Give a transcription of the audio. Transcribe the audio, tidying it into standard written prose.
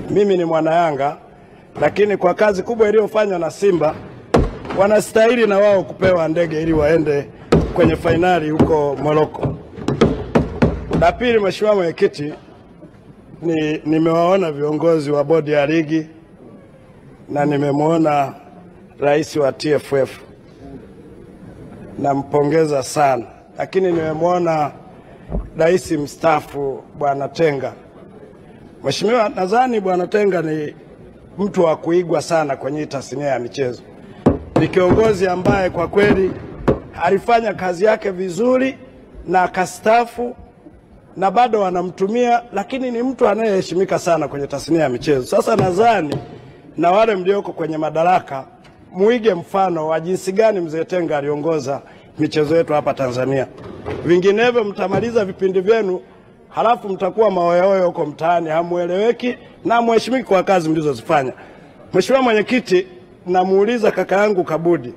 mimi ni mwana Yanga, lakini kwa kazi kubwa iliyofanywa na Simba wanastahili na wao kupewa ndege ili waende kwenye fainali huko Morocco. La pili, Mheshimiwa Mwenyekiti, nimewaona viongozi wa bodi ya ligi na nimemwona rais wa TFF, nampongeza sana, lakini nimemwona rais mstaafu Bwana Tenga. Mheshimiwa, nadhani Bwana Tenga ni mtu wa kuigwa sana kwenye tasnia ya michezo. Ni kiongozi ambaye kwa kweli alifanya kazi yake vizuri na akastaafu na bado wanamtumia, lakini ni mtu anayeheshimika sana kwenye tasnia ya michezo. Sasa nadhani na wale mlioko kwenye madaraka muige mfano wa jinsi gani mzee Tenga aliongoza michezo yetu hapa Tanzania. Vinginevyo mtamaliza vipindi vyenu halafu mtakuwa maoyoyo huko mtaani, hamueleweki na muheshimiki kwa kazi mlizozifanya. Mheshimiwa Mwenyekiti, namuuliza kaka yangu Kabudi,